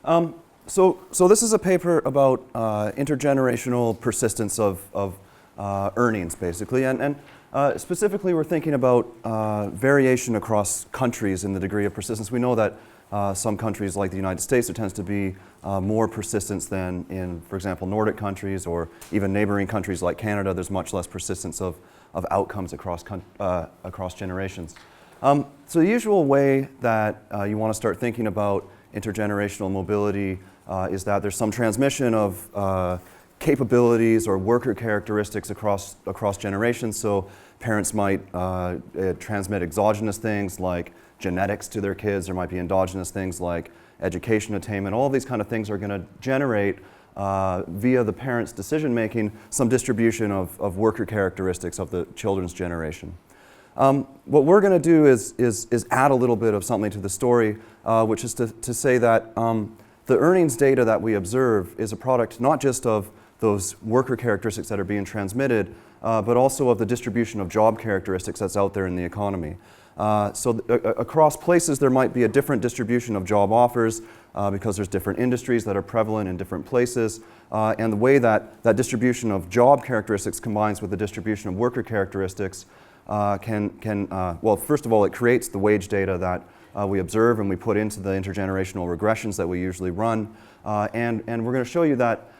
So this is a paper about intergenerational persistence of earnings, basically, and specifically we're thinking about variation across countries in the degree of persistence. We know that some countries like the United States, there tends to be more persistence than in, for example, Nordic countries or even neighboring countries like Canada. There's much less persistence of outcomes across generations. So the usual way that you want to start thinking about intergenerational mobility is that there's some transmission of capabilities or worker characteristics across generations. So parents might transmit exogenous things like genetics to their kids. There might be endogenous things like education attainment. All these kind of things are going to generate via the parents' decision making some distribution of worker characteristics of the children's generation. What we're going to do is add a little bit of something to the story, which is to say that the earnings data that we observe is a product not just of those worker characteristics that are being transmitted, but also of the distribution of job characteristics that's out there in the economy. Across places there might be a different distribution of job offers because there's different industries that are prevalent in different places, and the way that distribution of job characteristics combines with the distribution of worker characteristics well, first of all, it creates the wage data that we observe and we put into the intergenerational regressions that we usually run. And we're going to show you that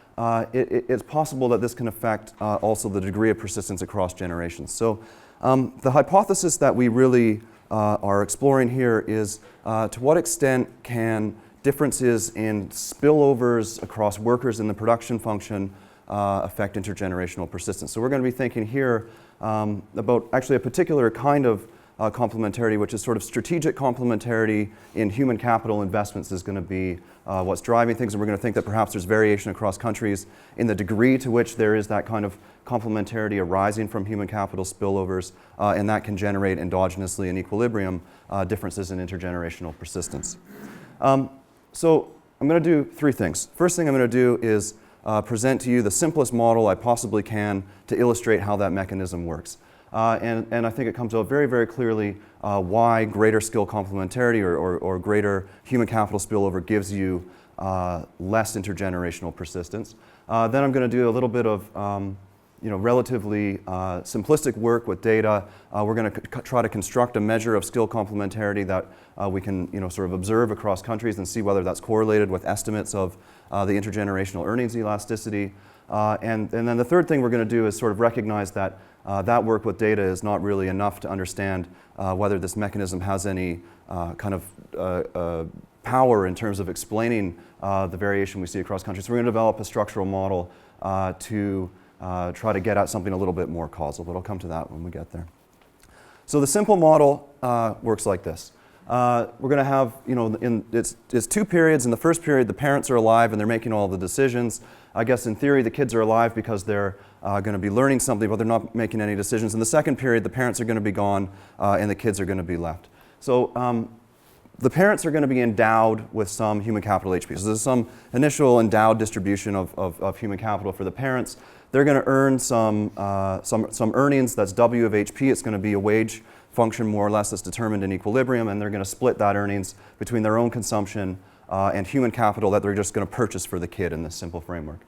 it's possible that this can affect also the degree of persistence across generations. So the hypothesis that we really are exploring here is to what extent can differences in spillovers across workers in the production function affect intergenerational persistence. So we're going to be thinking here about actually a particular kind of complementarity, which is sort of strategic complementarity in human capital investments is going to be what's driving things, and we're going to think that perhaps there's variation across countries in the degree to which there is that kind of complementarity arising from human capital spillovers, and that can generate endogenously in equilibrium differences in intergenerational persistence. So I'm going to do three things. First thing I'm going to do is present to you the simplest model I possibly can to illustrate how that mechanism works. And I think it comes out very, very clearly why greater skill complementarity or greater human capital spillover gives you less intergenerational persistence. Then I'm going to do a little bit of relatively simplistic work with data. We're going to try to construct a measure of skill complementarity that we can sort of observe across countries and see whether that's correlated with estimates of the intergenerational earnings elasticity. And then the third thing we're going to do is sort of recognize that that work with data is not really enough to understand whether this mechanism has any kind of power in terms of explaining the variation we see across countries. So we're going to develop a structural model to try to get at something a little bit more causal, but I'll come to that when we get there. So the simple model works like this. We're going to have, it's two periods. In the first period, the parents are alive and they're making all the decisions. I guess in theory, the kids are alive because they're going to be learning something, but they're not making any decisions. In the second period, the parents are going to be gone and the kids are going to be left. So the parents are going to be endowed with some human capital HP. So there's some initial endowed distribution of human capital for the parents. They're going to earn some earnings. That's W of HP. It's going to be a wage function more or less that's determined in equilibrium, and they're going to split that earnings between their own consumption and human capital that they're just going to purchase for the kid in this simple framework.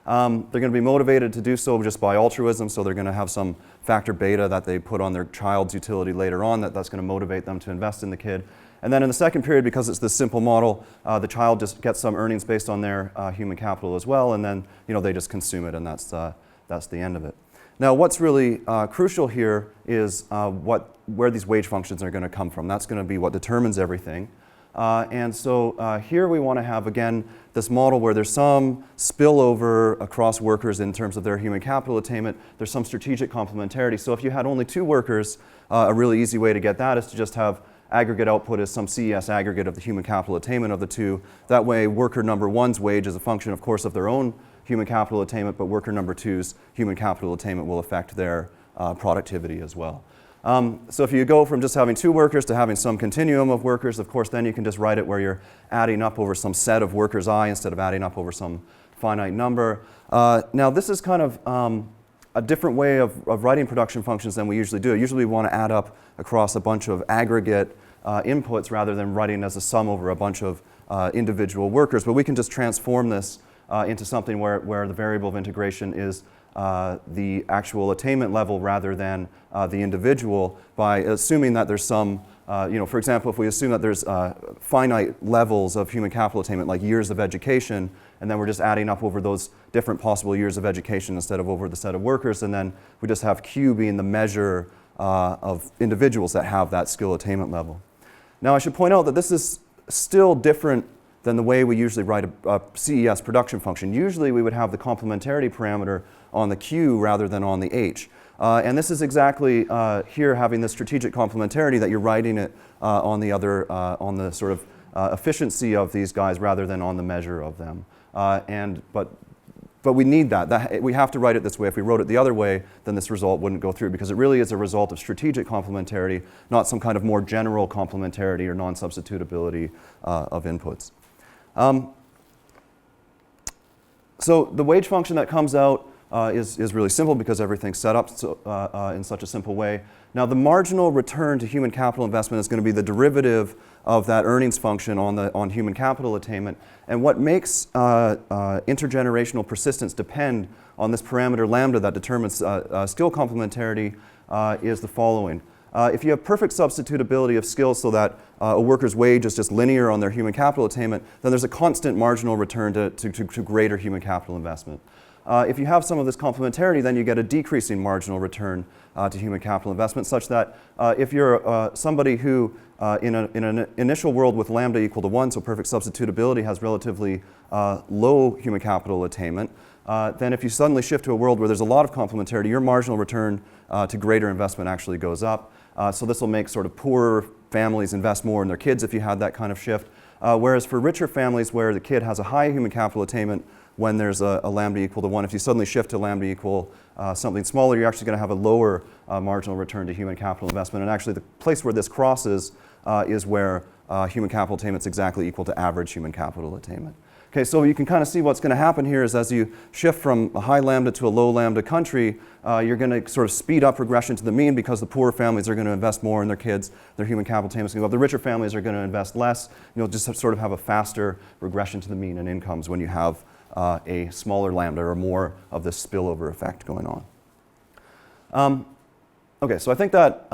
They're going to be motivated to do so just by altruism, so they're going to have some factor beta that they put on their child's utility later on that's going to motivate them to invest in the kid. And then in the second period, because it's this simple model, the child just gets some earnings based on their human capital as well, and then they just consume it, and that's the end of it. Now, what's really crucial here is where these wage functions are going to come from. That's going to be what determines everything. And so here we want to have, again, this model where there's some spillover across workers in terms of their human capital attainment. There's some strategic complementarity. So if you had only two workers, a really easy way to get that is to just have aggregate output as some CES aggregate of the human capital attainment of the two. That way, worker number one's wage is a function, of course, of their own human capital attainment, but worker number two's human capital attainment will affect their productivity as well. So if you go from just having two workers to having some continuum of workers, of course, then you can just write it where you're adding up over some set of workers I instead of adding up over some finite number. Now, this is kind of a different way of writing production functions than we usually do. Usually we want to add up across a bunch of aggregate inputs rather than writing as a sum over a bunch of individual workers, but we can just transform this into something where the variable of integration is the actual attainment level rather than the individual, by assuming that there's some, for example, if we assume that there's finite levels of human capital attainment, like years of education, and then we're just adding up over those different possible years of education instead of over the set of workers, and then we just have Q being the measure of individuals that have that skill attainment level. Now, I should point out that this is still different than the way we usually write a CES production function. Usually we would have the complementarity parameter on the Q rather than on the H. And this is exactly here having the strategic complementarity that you're writing it on the other, on the sort of efficiency of these guys rather than on the measure of them. But we need that. We have to write it this way. If we wrote it the other way, then this result wouldn't go through, because it really is a result of strategic complementarity, not some kind of more general complementarity or non-substitutability of inputs. So the wage function that comes out is really simple because everything's set up in such a simple way. Now, the marginal return to human capital investment is going to be the derivative of that earnings function on human capital attainment. And what makes intergenerational persistence depend on this parameter lambda that determines skill complementarity is the following. If you have perfect substitutability of skills so that a worker's wage is just linear on their human capital attainment, then there's a constant marginal return to greater human capital investment. If you have some of this complementarity, then you get a decreasing marginal return to human capital investment, such that if you're somebody who, in an initial world with lambda equal to 1, so perfect substitutability, has relatively low human capital attainment, then if you suddenly shift to a world where there's a lot of complementarity, your marginal return to greater investment actually goes up. So this will make sort of poorer families invest more in their kids if you had that kind of shift. Whereas for richer families where the kid has a high human capital attainment, when there's a lambda equal to 1, if you suddenly shift to lambda equal something smaller, you're actually going to have a lower marginal return to human capital investment. And actually the place where this crosses is where human capital attainment is exactly equal to average human capital attainment. Okay, so you can kind of see what's going to happen here is as you shift from a high lambda to a low lambda country, you're going to sort of speed up regression to the mean because the poorer families are going to invest more in their kids, their human capital attainment is going to go up. The richer families are going to invest less. You'll just sort of have a faster regression to the mean in incomes when you have a smaller lambda or more of this spillover effect going on. Okay, so I think that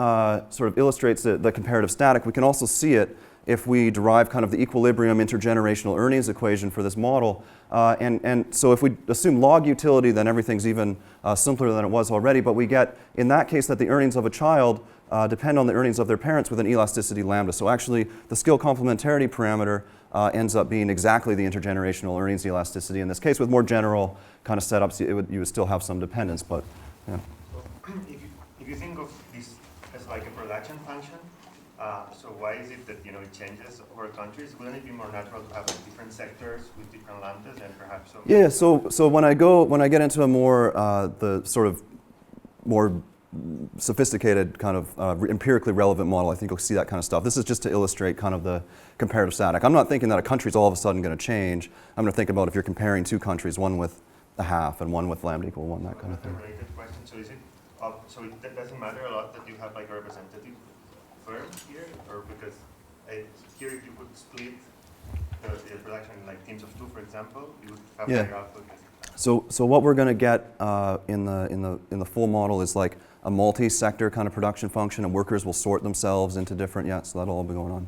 sort of illustrates the comparative static. We can also see it if we derive kind of the equilibrium intergenerational earnings equation for this model. And so if we assume log utility, then everything's even simpler than it was already. But we get, in that case, that the earnings of a child depend on the earnings of their parents with an elasticity lambda. So actually, the skill complementarity parameter ends up being exactly the intergenerational earnings elasticity. In this case, with more general kind of setups, you would still have some dependence. But yeah. So if you think of this as like a production function, so why is it that it changes over countries? Wouldn't it be more natural to have like different sectors with different lambdas and perhaps? Yeah. So when I get into a more the sort of more sophisticated kind of empirically relevant model, I think you'll see that kind of stuff. This is just to illustrate kind of the comparative static. I'm not thinking that a country's all of a sudden going to change. I'm going to think about if you're comparing two countries, one with a half and one with lambda equal 1, that kind of thing. A related question. So is it so it doesn't matter a lot that you have like a representative firm here, or because here if you could split the production in like teams of 2, for example, you would have higher output. So what we're going to get in the full model is like a multi-sector kind of production function, and workers will sort themselves into different, so that'll all be going on.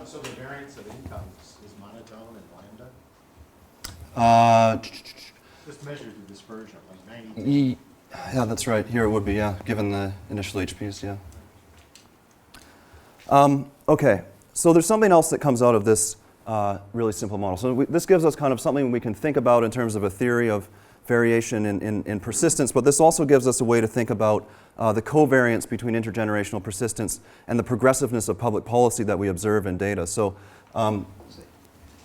So the variance of incomes is monotone and lambda? Just measure the dispersion, like 90. Yeah, that's right. Here it would be, given the initial HPs, Okay, so there's something else that comes out of this really simple model. So this gives us kind of something we can think about in terms of a theory of variation in persistence, but this also gives us a way to think about the covariance between intergenerational persistence and the progressiveness of public policy that we observe in data. So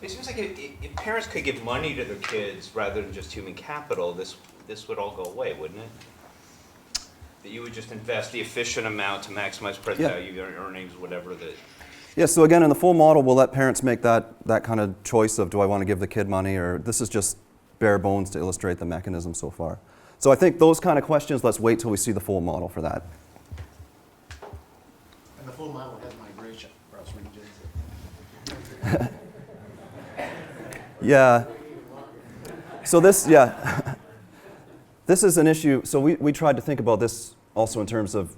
it seems like if parents could give money to their kids rather than just human capital, this would all go away, wouldn't it? That you would just invest the efficient amount to maximize present value, your earnings, whatever that. Yeah, so again, in the full model, we'll let parents make that kind of choice of, do I want to give the kid money, or this is just bare bones to illustrate the mechanism so far. So I think those kind of questions, let's wait till we see the full model for that. And the full model has migration across regions. Yeah. So this, yeah, this is an issue. So we tried to think about this also in terms of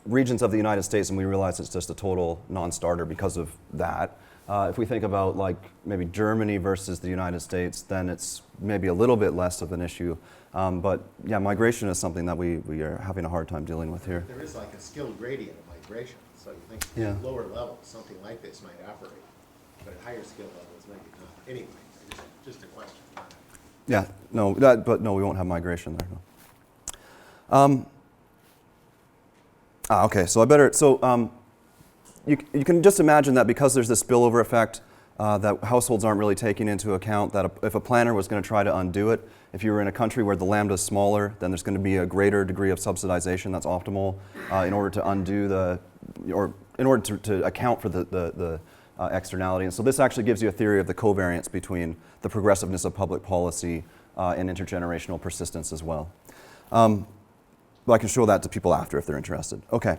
regions of the United States, and we realized it's just a total non-starter because of that. If we think about like maybe Germany versus the United States, then it's maybe a little bit less of an issue. But yeah, migration is something that we are having a hard time dealing with here. There is like a skill gradient of migration, so you think Yeah. at lower levels, something like this might operate, but at higher skill levels, maybe not. Anyway, just a question. Yeah, no, but no, we won't have migration there. No. Okay, so you can just imagine that because there's this spillover effect that households aren't really taking into account, that if a planner was going to try to undo it, if you were in a country where the lambda is smaller, then there's going to be a greater degree of subsidization that's optimal in order to undo in order to account for the externality. And so this actually gives you a theory of the covariance between the progressiveness of public policy and intergenerational persistence as well. But I can show that to people after if they're interested. Okay,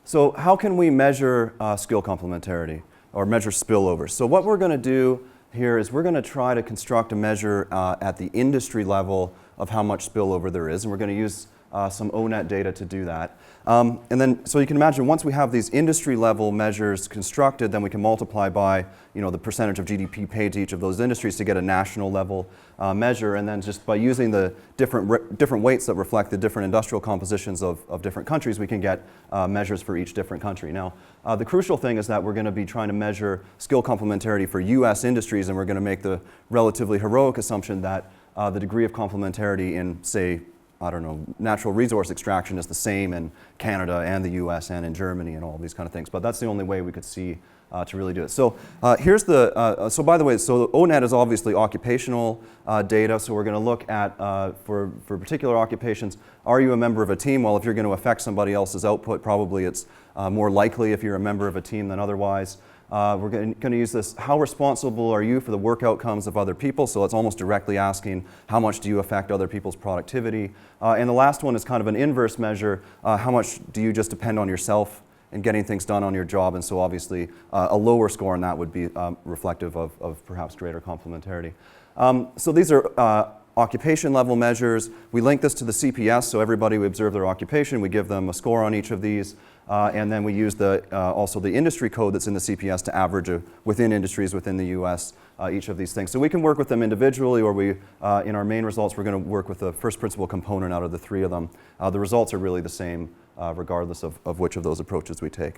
so how can we measure skill complementarity or measure spillovers? So what we're going to do here is we're going to try to construct a measure at the industry level of how much spillover there is, and we're going to use some ONET data to do that. And then, so you can imagine once we have these industry level measures constructed, then we can multiply by the percentage of GDP paid to each of those industries to get a national level measure. And then just by using the different weights that reflect the different industrial compositions of different countries, we can get measures for each different country. Now, the crucial thing is that we're going to be trying to measure skill complementarity for US industries, and we're going to make the relatively heroic assumption that the degree of complementarity in, say, I don't know, natural resource extraction is the same in Canada and the US and in Germany and all these kind of things. But that's the only way we could see to really do it. So here's the, so by the way, so ONET is obviously occupational data. So we're going to look at, for particular occupations, are you a member of a team? Well, if you're going to affect somebody else's output, probably it's more likely if you're a member of a team than otherwise. We're going to use this, how responsible are you for the work outcomes of other people? So it's almost directly asking, how much do you affect other people's productivity? And the last one is kind of an inverse measure, how much do you just depend on yourself and getting things done on your job? And so obviously a lower score on that would be reflective of perhaps greater complementarity. So these are occupation level measures. We link this to the CPS, so everybody we observe their occupation, we give them a score on each of these. And then we use also the industry code that's in the CPS to average within industries within the US each of these things. So we can work with them individually, or in our main results, we're going to work with the first principle component out of the three of them. The results are really the same regardless of which of those approaches we take.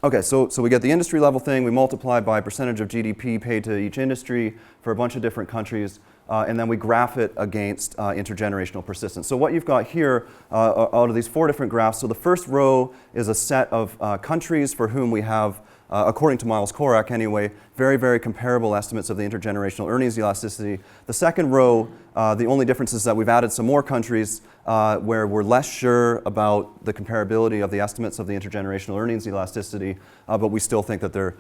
Okay, so we get the industry level thing, we multiply by percentage of GDP paid to each industry for a bunch of different countries. And then we graph it against intergenerational persistence. So what you've got here out of these four different graphs, so the first row is a set of countries for whom we have, according to Miles Korak anyway, very, very comparable estimates of the intergenerational earnings elasticity. The second row, the only difference is that we've added some more countries where we're less sure about the comparability of the estimates of the intergenerational earnings elasticity, but we still think that they're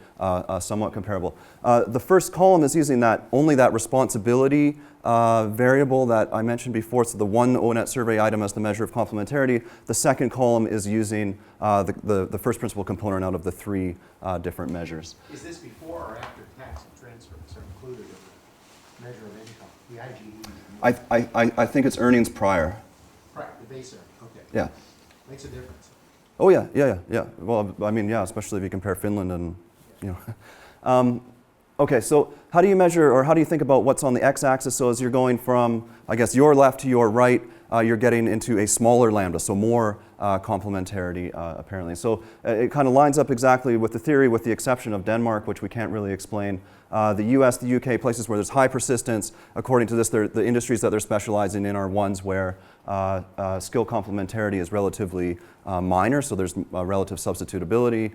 somewhat comparable. The first column is using only that responsibility variable that I mentioned before, so the one ONET survey item as the measure of complementarity. The second column is using the first principle component out of the three different measures. Is this before or after tax and transfers are included in the measure of income, the IGE? I think it's earnings prior. Right, the base earning, okay. Yeah. Makes a difference. Oh yeah. Well, I mean, yeah, especially if you compare Finland and, okay, so how do you measure, or how do you think about what's on the x-axis? So as you're going from, I guess, your left to your right, you're getting into a smaller lambda, so more complementarity, apparently. So it kind of lines up exactly with the theory, with the exception of Denmark, which we can't really explain. The US, the UK, places where there's high persistence, according to this, the industries that they're specializing in are ones where skill complementarity is relatively minor, so there's relative substitutability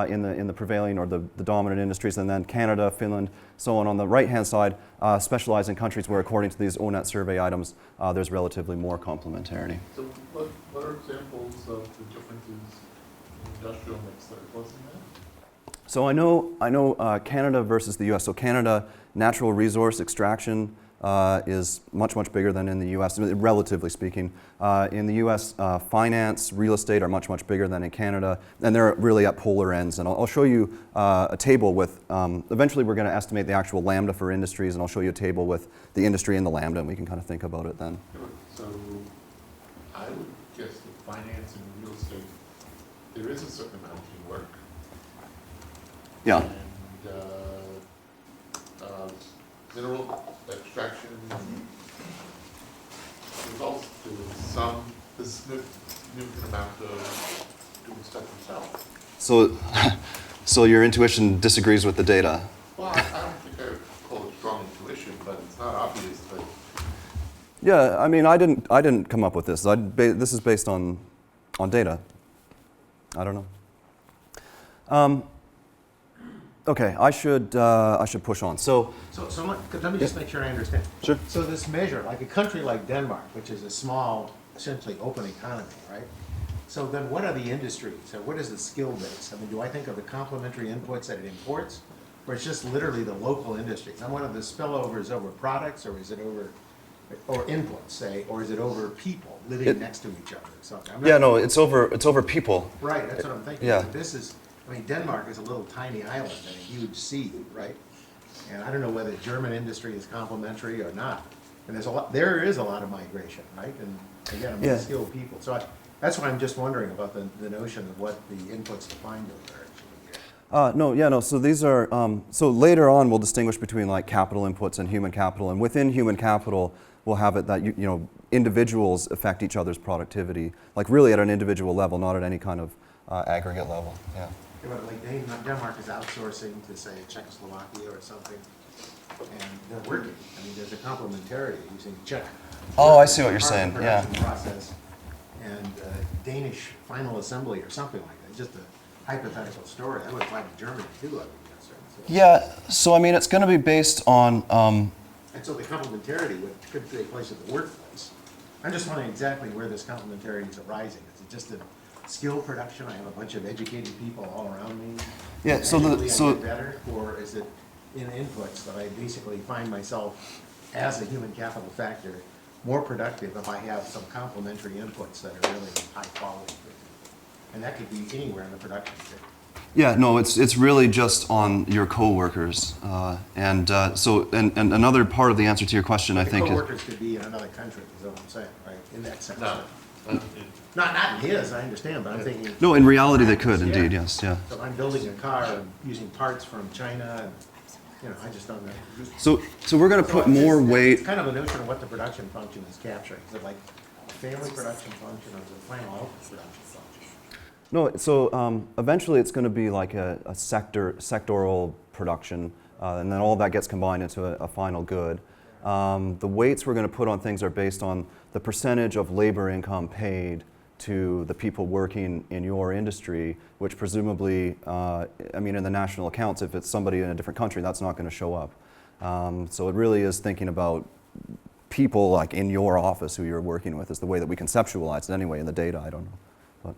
in the prevailing or the dominant industries. And then Canada, Finland, so on the right-hand side, specialize in countries where, according to these ONET survey items, there's relatively more complementarity. So what are examples of the differences in industrial mix that are causing that? So I know Canada versus the US. So Canada, natural resource extraction is much, much bigger than in the US, relatively speaking. In the US, finance, real estate are much, much bigger than in Canada, and they're really at polar ends. And I'll show you a table with, eventually we're going to estimate the actual lambda for industries, and I'll show you a table with the industry and the lambda, and we can kind of think about it then. So I would guess that finance and real estate, there is a certain amount of work. Yeah. And mineral extraction, there's also there's significant amount of doing stuff yourself. So your intuition disagrees with the data? Well, I don't think I would call it strong intuition, but it's not obvious that. Yeah, I mean, I didn't come up with this. This is based on data. I don't know. Okay, I should push on. So let me just make sure I understand. Sure. So this measure, like a country like Denmark, which is a small, essentially open economy, right? So then what are the industries? So what is the skill base? I mean, do I think of the complementary inputs that it imports, or it's just literally the local industries? And one of the spillovers over products, or is it over, or inputs, say, or is it over people living next to each other or something? I'm not- yeah, no, it's over people. Right, that's what I'm thinking. Yeah. But this is, I mean, Denmark is a little tiny island and a huge sea, right? And I don't know whether German industry is complementary or not. And there is a lot of migration, right? And again, among Yeah. skilled people. So that's why I'm just wondering about the notion of what the inputs defined over there. No. So these are. So later on, we'll distinguish between like capital inputs and human capital, and within human capital, we'll have it that individuals affect each other's productivity, like really at an individual level, not at any kind of aggregate level. Yeah. Yeah, but like Denmark is outsourcing to, say, Czechoslovakia or something, and they're working. I mean, there's a complementarity using Czech. Oh, I see what you're part of saying, the yeah. production process, and Danish final assembly or something like that. Just a hypothetical story. That would apply to Germany too, I would guess. Right? So, Yeah. So I mean, it's going to be based on. and so the complementarity could take place at the workplace. I'm just wondering exactly where this complementarity is arising. Is it just in skill production? I have a bunch of educated people all around me. Yeah, so I get better, or is it in inputs that I basically find myself as a human capital factor more productive if I have some complementary inputs that are really high quality, and that could be anywhere in the production chain. Yeah, no, it's really just on your coworkers, and another part of the answer to your question, I think, the is coworkers could be in another country, is what I'm saying, right? In that sense. No. Not in his, I understand, but I'm thinking. no. In reality, they could indeed. Yes, yeah. So if I'm building a car and using parts from China, and I just don't know. So we're going to put So it's more just- weight. It's kind of a notion of what the production function is capturing. Is it like a family production function, or is it a final output production function? No, so eventually it's going to be like a sectoral production, and then all that gets combined into a final good. The weights we're going to put on things are based on the percentage of labor income paid to the people working in your industry, which presumably, I mean, in the national accounts, if it's somebody in a different country, that's not going to show up. So it really is thinking about people like in your office who you're working with is the way that we conceptualize it anyway in the data. I don't know.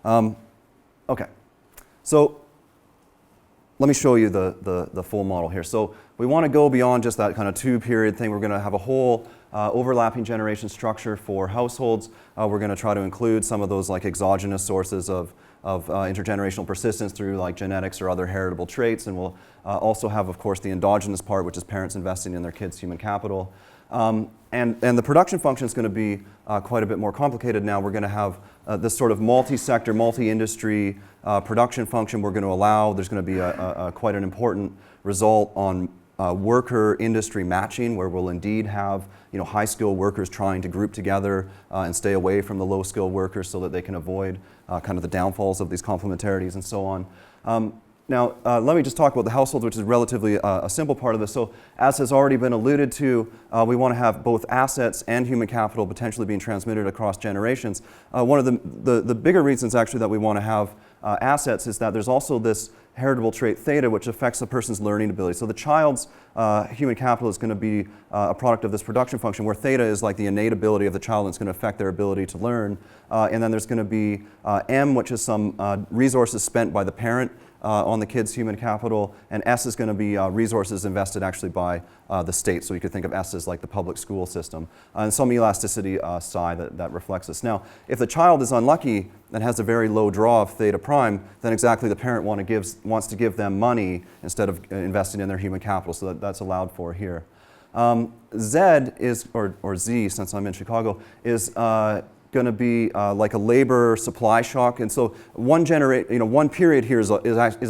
But, okay, so let me show you the full model here. So we want to go beyond just that kind of two-period thing. We're going to have a whole overlapping generation structure for households. We're going to try to include some of those like exogenous sources of intergenerational persistence through like genetics or other heritable traits. And we'll also have, of course, the endogenous part, which is parents investing in their kids' human capital. And the production function is going to be quite a bit more complicated now. We're going to have this sort of multi-sector, multi-industry production function we're going to allow. There's going to be quite an important result on worker-industry matching, where we'll indeed have high-skilled workers trying to group together and stay away from the low-skilled workers so that they can avoid kind of the downfalls of these complementarities and so on. Now, let me just talk about the households, which is relatively a simple part of this. So, as has already been alluded to, we want to have both assets and human capital potentially being transmitted across generations. One of the bigger reasons, actually, that we want to have assets is that there's also this heritable trait theta, which affects the person's learning ability. So the child's human capital is going to be a product of this production function, where theta is like the innate ability of the child and it's going to affect their ability to learn. And then there's going to be m, which is some resources spent by the parent on the kid's human capital, and S is going to be resources invested actually by the state. So you could think of S as like the public school system. And some elasticity psi that reflects this. Now, if the child is unlucky and has a very low draw of theta prime, then exactly the parent wants to give them money instead of investing in their human capital, so that's allowed for here. Z is, or Z, since I'm in Chicago, is going to be like a labor supply shock, and so one period here is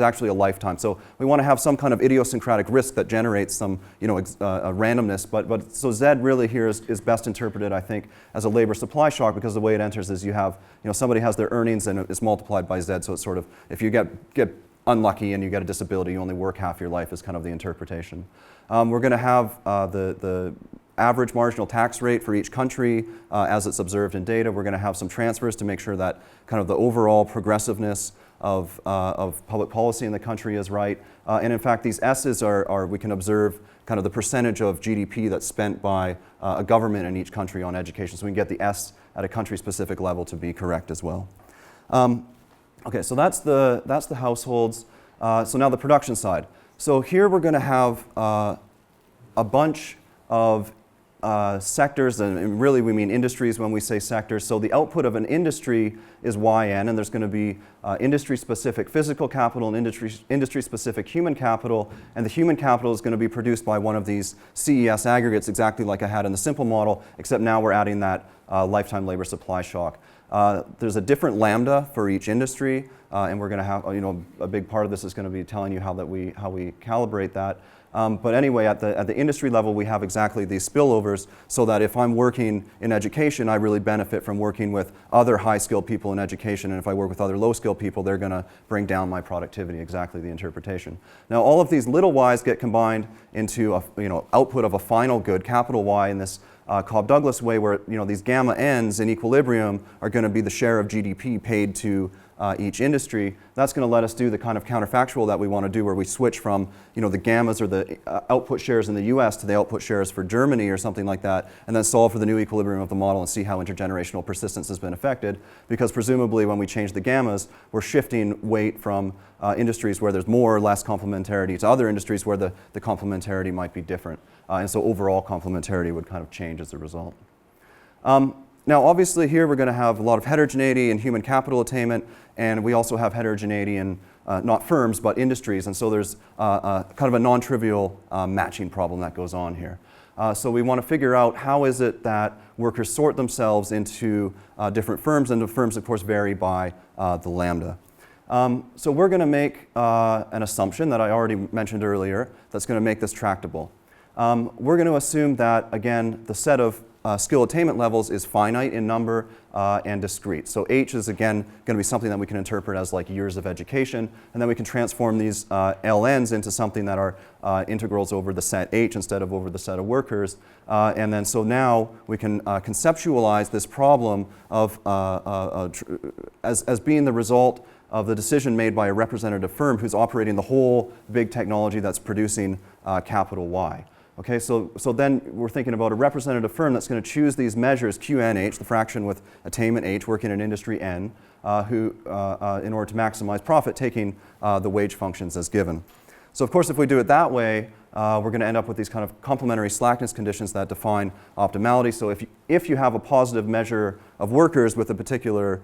actually a lifetime. So we want to have some kind of idiosyncratic risk that generates some a randomness. But so Z really here is best interpreted, I think, as a labor supply shock, because the way it enters is you have somebody has their earnings and it's multiplied by Z. So it's sort of, if you get unlucky and you get a disability, you only work half your life, is kind of the interpretation. We're going to have the average marginal tax rate for each country as it's observed in data. We're going to have some transfers to make sure that kind of the overall progressiveness of public policy in the country is right. And in fact, these S's are we can observe kind of the percentage of GDP that's spent by a government in each country on education. So we can get the S at a country-specific level to be correct as well. Okay, so that's the households. So now the production side. So here we're going to have a bunch of sectors, and really we mean industries when we say sectors. So the output of an industry is YN, and there's going to be industry-specific physical capital and industry-specific human capital, and the human capital is going to be produced by one of these CES aggregates, exactly like I had in the simple model, except now we're adding that lifetime labor supply shock. There's a different lambda for each industry, and we're going to have, a big part of this is going to be telling you how we calibrate that. But anyway, at the industry level, we have exactly these spillovers, so that if I'm working in education, I really benefit from working with other high-skilled people in education, and if I work with other low-skilled people, they're going to bring down my productivity, exactly the interpretation. Now, all of these little y's get combined into output of a final good, capital Y, in this Cobb-Douglas way, where these gamma n's in equilibrium are going to be the share of GDP paid to each industry. That's going to let us do the kind of counterfactual that we want to do, where we switch from the gammas or the output shares in the US to the output shares for Germany or something like that, and then solve for the new equilibrium of the model and see how intergenerational persistence has been affected. Because presumably when we change the gammas, we're shifting weight from industries where there's more or less complementarity to other industries where the complementarity might be different. And so overall complementarity would kind of change as a result. Now, obviously, here we're going to have a lot of heterogeneity in human capital attainment, and we also have heterogeneity in not firms, but industries, and so there's kind of a non-trivial matching problem that goes on here. So we want to figure out how is it that workers sort themselves into different firms, and the firms, of course, vary by the lambda. So we're going to make an assumption that I already mentioned earlier that's going to make this tractable. We're going to assume that, again, the set of skill attainment levels is finite in number and discrete. So H is, again, going to be something that we can interpret as like years of education, and then we can transform these LNs into something that are integrals over the set H instead of over the set of workers. And then so now we can conceptualize this problem of as being the result of the decision made by a representative firm who's operating the whole big technology that's producing capital Y. Okay, so then we're thinking about a representative firm that's going to choose these measures, QNH, the fraction with attainment H, working in industry N, who, in order to maximize profit, taking the wage functions as given. So of course, if we do it that way, we're going to end up with these kind of complementary slackness conditions that define optimality. So if you have a positive measure of workers with a particular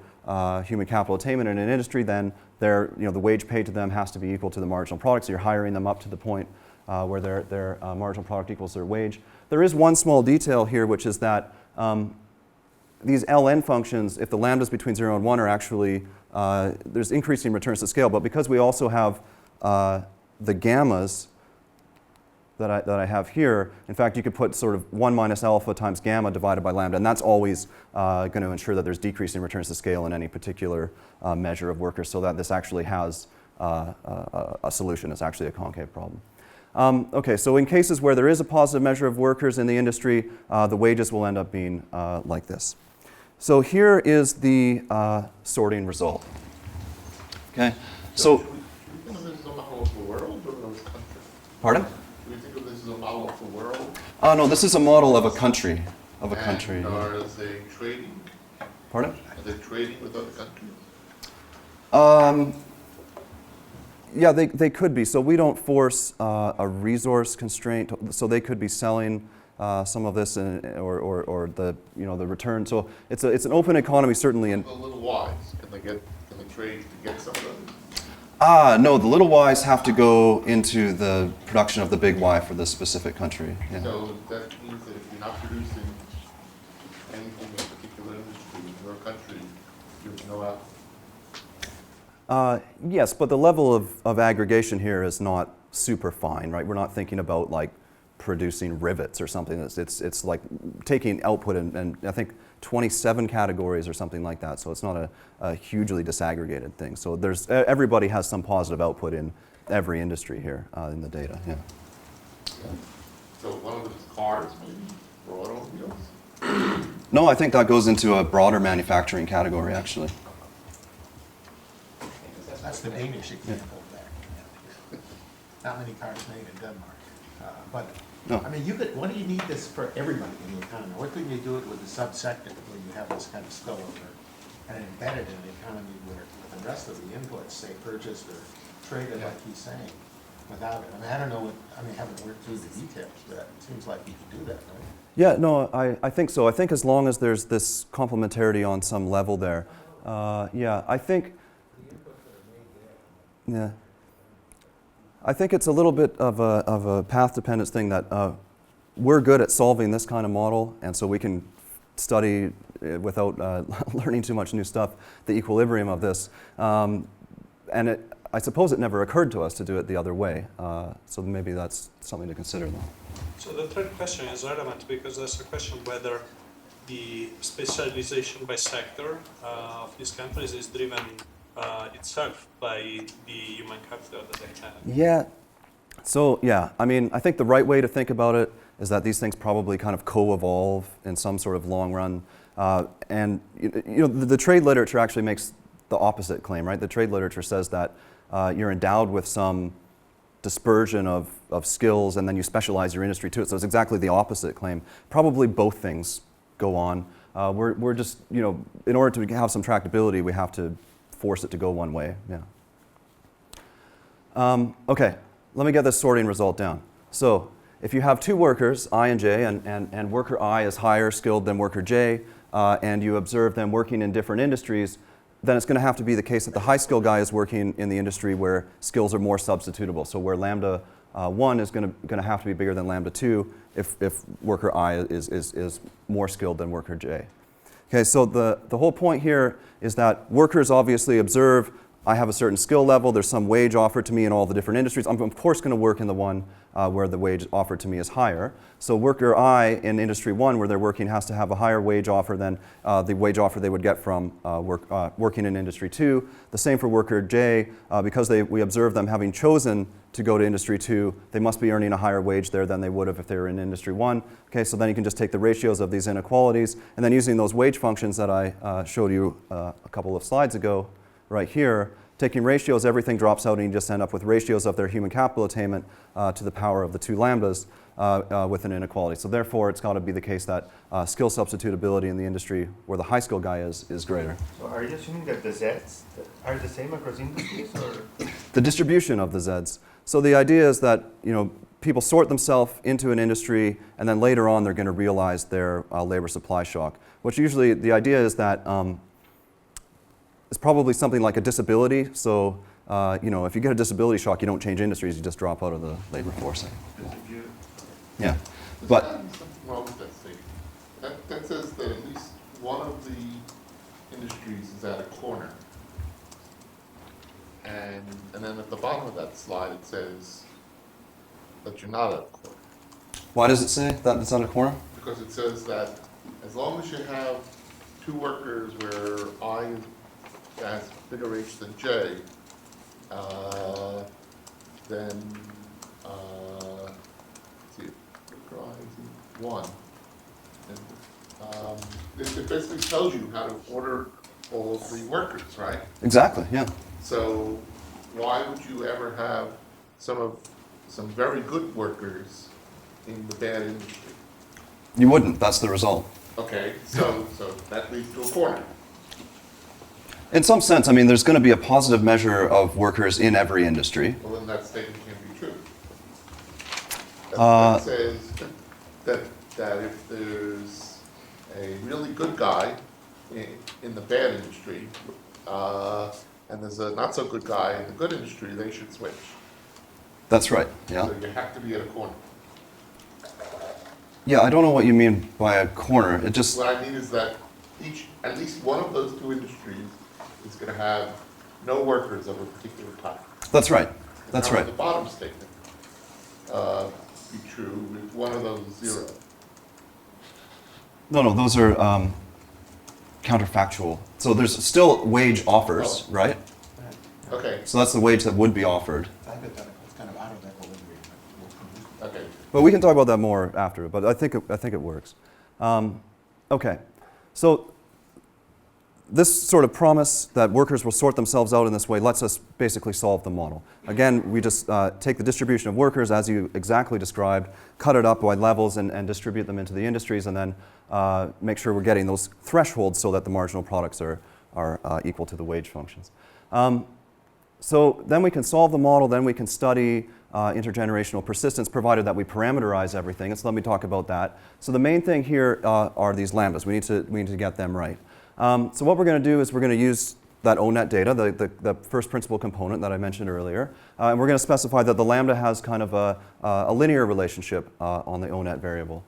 human capital attainment in an industry, then the wage paid to them has to be equal to the marginal product. So you're hiring them up to the point where their marginal product equals their wage. There is one small detail here, which is that these Ln functions, if the lambdas between 0 and 1 are actually, there's increasing returns to scale, but because we also have the gammas that I have here, in fact, you could put sort of 1 minus alpha times gamma divided by lambda, and that's always going to ensure that there's decreasing returns to scale in any particular measure of workers, so that this actually has a solution. It's actually a concave problem. Okay, so in cases where there is a positive measure of workers in the industry, the wages will end up being like this. So here is the sorting result. Okay, so. Do we think of this as a model of the world or of countries? Pardon? Do we think of this as a No, this is a model of a country. Of a country. And are they trading? Pardon? Are they trading with other countries? Yeah, they could be. So we don't force a resource constraint. So they could be selling some of this or the the return. So it's an open economy certainly. And The little Ys, can they trade to get some of those? no, the little Ys have to go into the production of the big Y for this specific country. Yeah. So that means that if you're not producing anything in a particular industry in your country, there's no output. Yes, but the level of aggregation here is not super fine, right? We're not thinking about like producing rivets or something. It's like taking output and I think 27 categories or something like that. So it's not a hugely disaggregated thing. So everybody has some positive output in every industry here in the data. Yeah. So one of them is cars, maybe, or automobiles? No, I think that goes into a broader manufacturing category actually. That's the Danish example there. Not many cars made in Denmark. But, No. I mean, why do you need this for everybody in the economy? Why couldn't you do it with the subsector where you have this kind of spillover and embed it in the economy where the rest of the inputs, say, purchased or traded, like he's saying, without it? I mean, I don't know I haven't worked through the details, but it seems like you could do that, right? Yeah, no, I think so. I think as long as there's this complementarity on some level there, yeah, I think. Yeah, I think it's a little bit of a path dependence thing that we're good at solving this kind of model, and so we can study without learning too much new stuff the equilibrium of this. And I suppose it never occurred to us to do it the other way. So maybe that's something to consider, though. So the third question is relevant because there's a question whether the specialization by sector of these countries is driven itself by the human capital that they have. Yeah. So yeah, I mean, I think the right way to think about it is that these things probably kind of co-evolve in some sort of long run. And the trade literature actually makes the opposite claim, right? The trade literature says that you're endowed with some dispersion of skills and then you specialize your industry to it. So it's exactly the opposite claim. Probably both things go on. We're just, in order to have some tractability, we have to force it to go one way, yeah. Okay, let me get this sorting result down. So if you have two workers, I and J, and worker I is higher skilled than worker J, and you observe them working in different industries, then it's going to have to be the case that the high skill guy is working in the industry where skills are more substitutable. So where lambda 1 is going to have to be bigger than lambda 2 if worker I is more skilled than worker J. Okay, so the whole point here is that workers obviously observe, I have a certain skill level, there's some wage offered to me in all the different industries. I'm of course going to work in the one where the wage offered to me is higher. So worker I in industry 1 where they're working has to have a higher wage offer than the wage offer they would get from working in industry 2. The same for worker J, because we observe them having chosen to go to industry 2, they must be earning a higher wage there than they would have if they were in industry 1. Okay, so then you can just take the ratios of these inequalities and then using those wage functions that I showed you a couple of slides ago right here, taking ratios, everything drops out and you just end up with ratios of their human capital attainment to the power of the two lambdas with an inequality. So therefore it's got to be the case that skill substitutability in the industry where the high skill guy is greater. So are you assuming that the Zs are the same across industries, or? The distribution of the Zs. So the idea is that people sort themselves into an industry and then later on they're going to realize their labor supply shock, which usually the idea is that it's probably something like a disability. So if you get a disability shock, you don't change industries, you just drop out of the labor force. Yeah. There's But gotta be something wrong with that statement. That says that at least one of the industries is at a corner. And then at the bottom of that slide, it says that you're not at a corner. why does it say that it's on a corner? Because it says that as long as you have two workers where I has bigger H than J, then, let's see, worker I is 1. And it basically tells you how to order all of the workers, right? Exactly, yeah. So why would you ever have some very good workers in the bad industry. You wouldn't. That's the result. Okay, so that leads to a corner. In some sense, I mean, there's going to be a positive measure of workers in every industry. Well, then that statement can't be true. That says that if there's a really good guy in the bad industry, and there's a not so good guy in the good industry, they should switch. That's right. Yeah. So you have to be at a corner. Yeah, I don't know what you mean by a corner. It just, What I mean is that at least one of those two industries is going to have no workers of a particular type. that's right. That's How would right. the bottom statement be true if one of those is zero? No, those are counterfactual. So there's still wage offers, right? Okay, So that's the wage that would be offered. Hypothetical, it's kind of out of equilibrium. okay. But we can talk about that more after. But I think it works. Okay, so this sort of promise that workers will sort themselves out in this way lets us basically solve the model. Again, we just take the distribution of workers as you exactly described, cut it up by levels and distribute them into the industries, and then make sure we're getting those thresholds so that the marginal products are equal to the wage functions. So then we can solve the model, then we can study intergenerational persistence, provided that we parameterize everything. And so let me talk about that. So the main thing here are these lambdas. We need to get them right. So what we're going to do is we're going to use that ONET data, the first principal component that I mentioned earlier, and we're going to specify that the lambda has kind of a linear relationship on the ONET variable.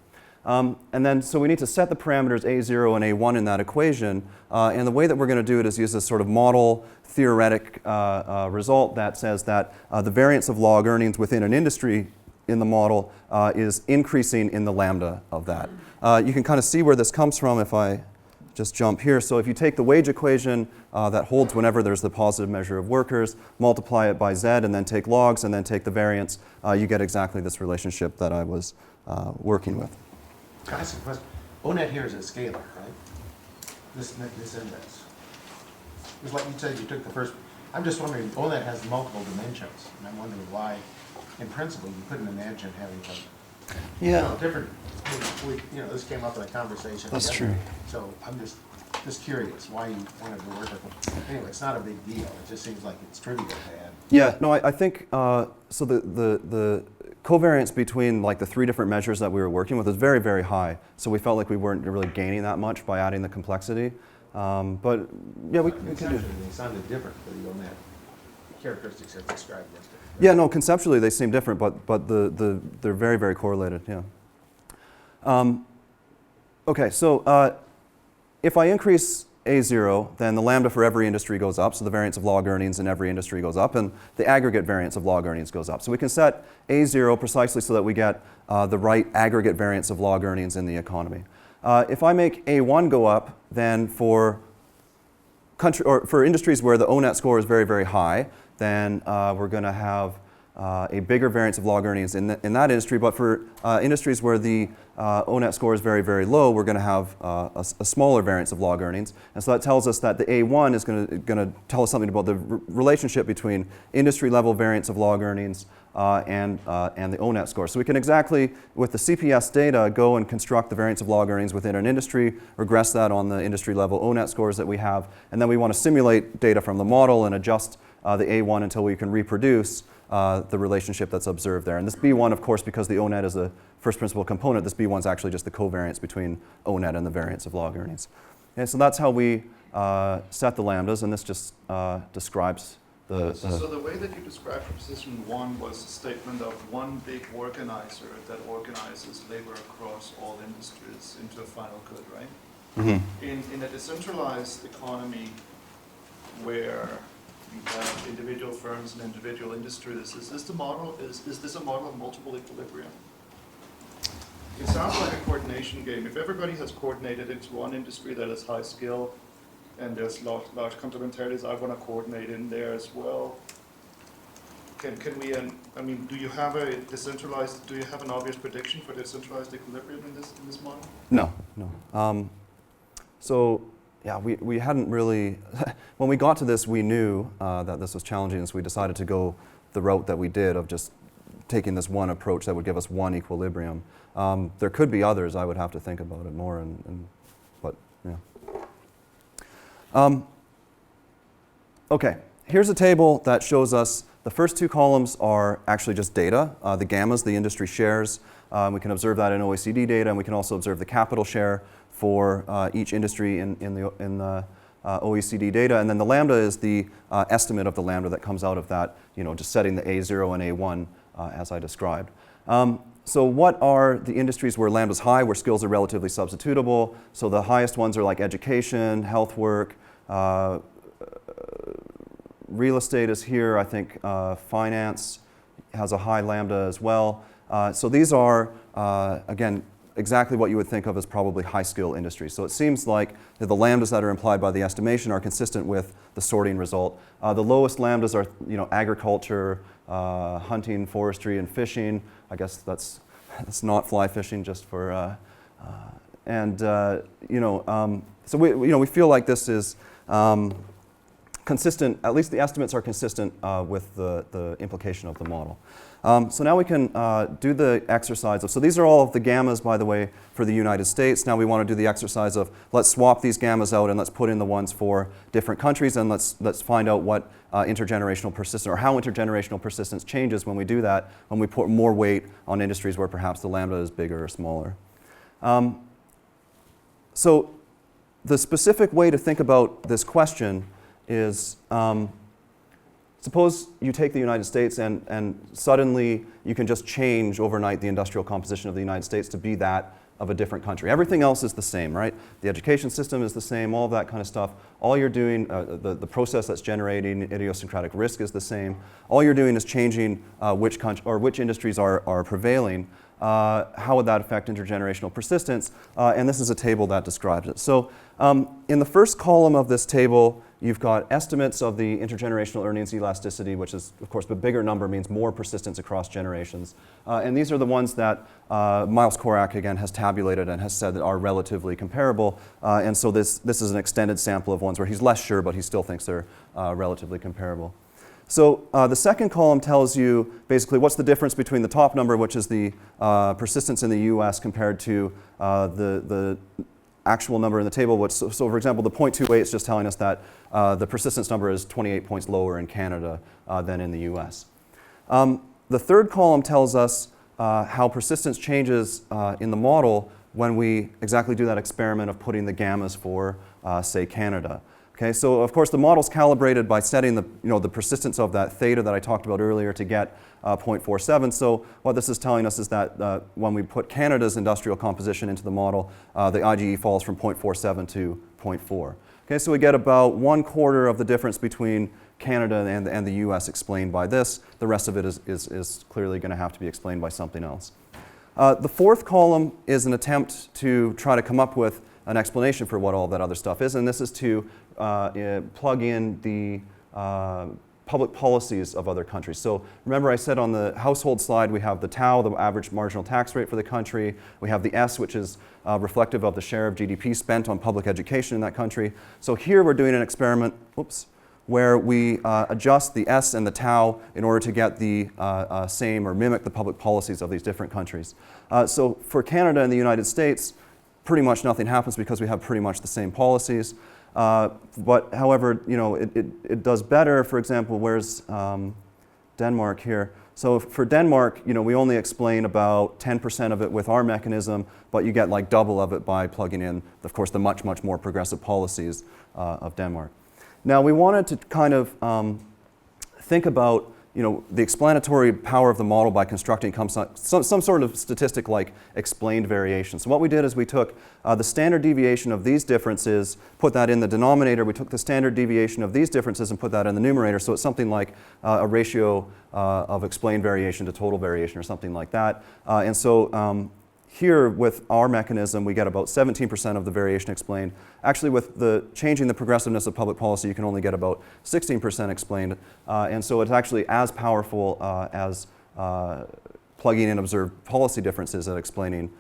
And then, so we need to set the parameters A0 and A1 in that equation, and the way that we're going to do it is use this sort of model theoretic result that says that the variance of log earnings within an industry in the model is increasing in the lambda of that. You can kind of see where this comes from if I just jump here. So if you take the wage equation that holds whenever there's the positive measure of workers, multiply it by Z, and then take logs, and then take the variance, you get exactly this relationship that I was working with. Can I ask a question? ONET here is a scalar, right? This index. It's like you said, you took the first, I'm just wondering, ONET has multiple dimensions, and I'm wondering why, in principle, you couldn't imagine having some, different, this came up in a conversation. That's the other true. day. So I'm just curious why you wanted to work with them. Anyway, it's not a big deal. It just seems like it's trivial to add. Yeah, no, I think, so the covariance between like the three different measures that we were working with is very, very high. So we felt like we weren't really gaining that much by adding the complexity. But yeah, we can do it. Conceptually, they sounded different for the ONET characteristics that described yesterday. Yeah, no, conceptually they seem different, but they're very, very correlated, yeah. Okay, so if I increase A0, then the lambda for every industry goes up, so the variance of log earnings in every industry goes up, and the aggregate variance of log earnings goes up. So we can set A0 precisely so that we get the right aggregate variance of log earnings in the economy. If I make A1 go up, then for industries where the ONET score is very, very high, then we're going to have a bigger variance of log earnings in that industry. But for industries where the ONET score is very, very low, we're going to have a smaller variance of log earnings. And so that tells us that the A1 is going to tell us something about the relationship between industry level variance of log earnings and the ONET score. So we can exactly, with the CPS data, go and construct the variance of log earnings within an industry, regress that on the industry level ONET scores that we have, and then we want to simulate data from the model and adjust the A1 until we can reproduce the relationship that's observed there. And this B1, of course, because the ONET is the first principal component, this B1 is actually just the covariance between ONET and the variance of log earnings. And so that's how we set the lambdas, and this just describes the... So the way that you described proposition 1 was a statement of one big organizer that organizes labor across all industries into a final good, right? Mm-hmm. In a decentralized economy where you have individual firms and individual industries, is this a model of multiple equilibrium? It sounds like a coordination game. If everybody has coordinated into one industry that is high skill, and there's large complementarities, I want to coordinate in there as well. Can we? I mean, do you have an obvious prediction for decentralized equilibrium in this model? No. So yeah, we hadn't really. When we got to this, we knew that this was challenging, so we decided to go the route that we did of just taking this one approach that would give us one equilibrium. There could be others. I would have to think about it more, but yeah. Okay, here's a table that shows us the first two columns are actually just data, the gammas, the industry shares. We can observe that in OECD data, and we can also observe the capital share for each industry in the OECD data. And then the lambda is the estimate of the lambda that comes out of that, just setting the A0 and A1 as I described. So what are the industries where lambda's high, where skills are relatively substitutable? So the highest ones are like education, health work, real estate is here. I think finance has a high lambda as well. So these are, again, exactly what you would think of as probably high-skill industries. So it seems like the lambdas that are implied by the estimation are consistent with the sorting result. The lowest lambdas are, agriculture, hunting, forestry, and fishing. I guess that's not fly fishing, just for, so we feel like this is consistent. At least the estimates are consistent with the implication of the model. So now we can do the exercise of, so these are all of the gammas, by the way, for the United States. Now we want to do the exercise of, let's swap these gammas out and let's put in the ones for different countries, and let's find out what intergenerational persistence, or how intergenerational persistence changes when we do that, when we put more weight on industries where perhaps the lambda is bigger or smaller. So the specific way to think about this question is, suppose you take the United States and suddenly you can just change overnight the industrial composition of the United States to be that of a different country. Everything else is the same, right? The education system is the same, all of that kind of stuff. All you're doing, the process that's generating idiosyncratic risk is the same. All you're doing is changing which industries are prevailing. How would that affect intergenerational persistence? And this is a table that describes it. So in the first column of this table, you've got estimates of the intergenerational earnings elasticity, which is, of course, the bigger number means more persistence across generations. And these are the ones that Miles Korak, again, has tabulated and has said that are relatively comparable. And so this is an extended sample of ones where he's less sure, but he still thinks they're relatively comparable. So the second column tells you basically what's the difference between the top number, which is the persistence in the US, compared to the actual number in the table. So for example, the 0.28 is just telling us that the persistence number is 28 points lower in Canada than in the US. The third column tells us how persistence changes in the model when we exactly do that experiment of putting the gammas for, say, Canada. Okay, so of course the model's calibrated by setting the persistence of that theta that I talked about earlier to get 0.47. So what this is telling us is that when we put Canada's industrial composition into the model, the IGE falls from 0.47 to 0.4. Okay, so we get about 1/4 of the difference between Canada and the US explained by this. The rest of it is clearly going to have to be explained by something else. The fourth column is an attempt to try to come up with an explanation for what all that other stuff is, and this is to plug in the public policies of other countries. So remember I said on the household slide we have the TAU, the average marginal tax rate for the country. We have the S, which is reflective of the share of GDP spent on public education in that country. So here we're doing an experiment, where we adjust the S and the TAU in order to get the same or mimic the public policies of these different countries. So for Canada and the United States, pretty much nothing happens because we have pretty much the same policies. But however, it does better. For example, where's Denmark here? So for Denmark, we only explain about 10% of it with our mechanism, but you get like double of it by plugging in, of course, the much, much more progressive policies of Denmark. Now we wanted to kind of think about the explanatory power of the model by constructing some sort of statistic like explained variation. So what we did is we took the standard deviation of these differences, put that in the denominator. We took the standard deviation of these differences and put that in the numerator. So it's something like a ratio of explained variation to total variation or something like that. And so here with our mechanism, we get about 17% of the variation explained. Actually, with changing the progressiveness of public policy, you can only get about 16% explained. And so it's actually as powerful as plugging in observed policy differences at explaining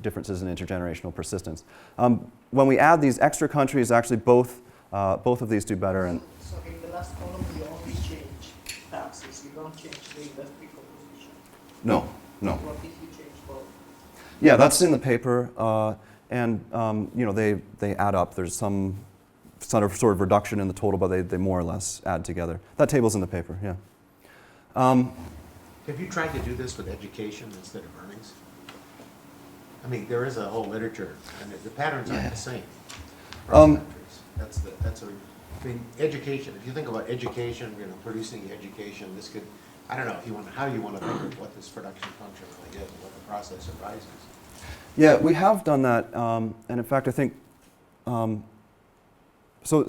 differences in intergenerational persistence. When we add these extra countries, actually both of these do better. And so in the last column, you only change taxes. You don't change the industry composition. No. What if you change both? Yeah, that's in the paper, and you know, they add up. There's some sort of reduction in the total, but they more or less add together. That table's in the paper, yeah. Have you tried to do this with education instead of earnings? I mean, there is a whole literature, and the patterns aren't the same across countries. I mean, education, if you think about education, you know, producing education, this could, I don't know how you want to think of what this production function really is, what the process arises. Yeah, we have done that, and in fact, I think, so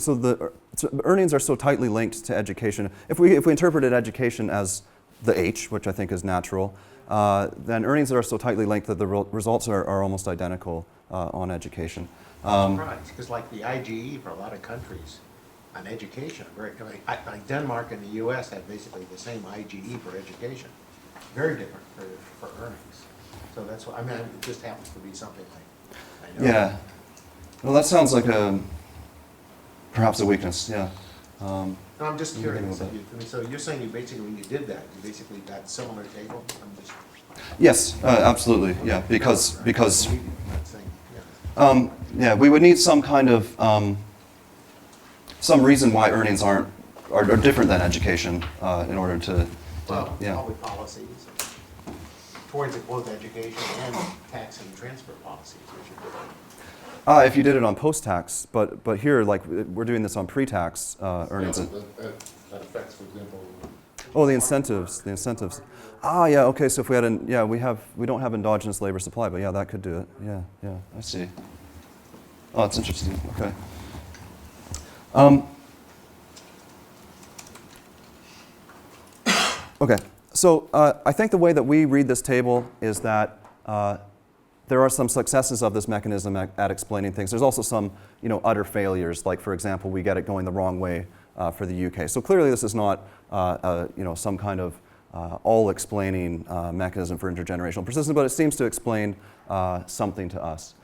earnings are so tightly linked to education. If we interpreted education as the H, which I think is natural, then earnings that are so tightly linked that the results are almost identical on education. I'm surprised, because like the IGE for a lot of countries on education, like Denmark and the US have basically the same IGE for education. Very different for earnings. So that's why, I mean, it just happens to be something like, I know. Yeah. Well, that sounds like perhaps a weakness, yeah. No, I'm just I'm curious. thinking about I mean, so you're saying you basically, when you did that, you basically got similar table? I'm just. Yes, absolutely, yeah, because I'm not saying, yeah. yeah, we would need some kind of some reason why earnings are different than education in order to Well, yeah. public policies towards both education and tax and transfer policies, which are different. If you did it on post-tax, but here, like, we're doing this on pre-tax earnings. That affects, for example. Oh, the incentives. Ah, yeah, okay, so if we had we don't have endogenous labor supply, but yeah, that could do it. Yeah, I see. Oh, that's interesting, okay. Okay, so I think the way that we read this table is that there are some successes of this mechanism at explaining things. There's also some, utter failures. Like, for example, we get it going the wrong way for the UK. So clearly, this is not, some kind of all-explaining mechanism for intergenerational persistence, but it seems to explain something to us.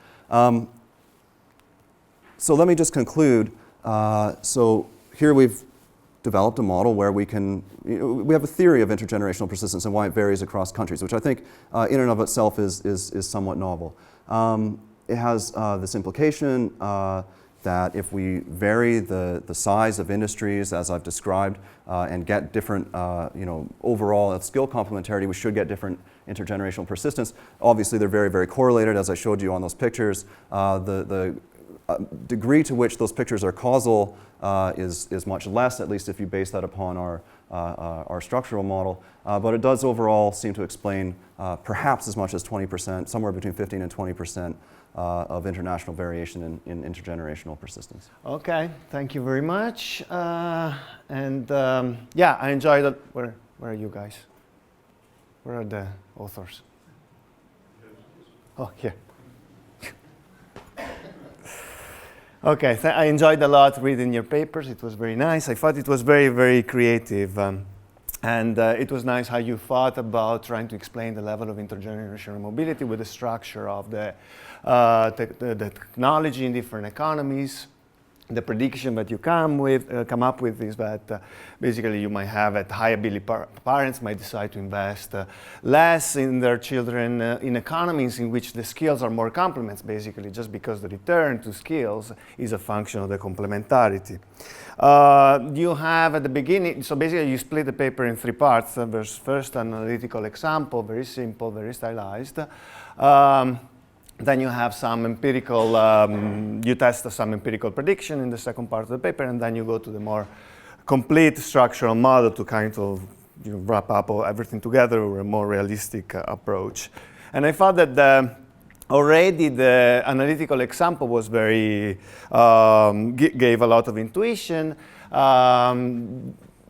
So let me just conclude. So here we've developed a model where we have a theory of intergenerational persistence and why it varies across countries, which I think in and of itself is somewhat novel. It has this implication that if we vary the size of industries, as I've described, and get different, overall skill complementarity, we should get different intergenerational persistence. Obviously, they're very, very correlated, as I showed you on those pictures. The degree to which those pictures are causal is much less, at least if you base that upon our structural model. But it does overall seem to explain perhaps as much as 20%, somewhere between 15 and 20% of international variation in intergenerational persistence. Okay, thank you very much. Yeah, I enjoyed it. Where are you guys? Where are the authors? Oh, here. Okay, I enjoyed a lot reading your papers. It was very nice. I thought it was very, very creative. And it was nice how you thought about trying to explain the level of intergenerational mobility with the structure of the technology in different economies. The prediction that you come up with is that basically you might have at high ability parents might decide to invest less in their children in economies in which the skills are more complements, basically, just because the return to skills is a function of the complementarity. You have at the beginning, so basically you split the paper in three parts. There's first an analytical example, very simple, very stylized. Then you have some empirical, you test some empirical prediction in the second part of the paper, and then you go to the more complete structural model to kind of wrap up everything together with a more realistic approach. And I thought that already the analytical example was very, gave a lot of intuition.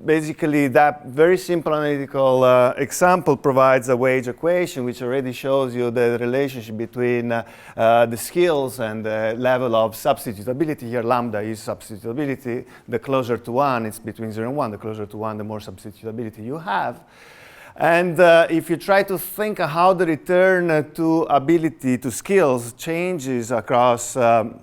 Basically, that very simple analytical example provides a wage equation which already shows you the relationship between the skills and the level of substitutability. Here, lambda is substitutability. The closer to 1, it's between 0 and 1. The closer to 1, the more substitutability you have. And if you try to think how the return to ability, to skills, changes across, with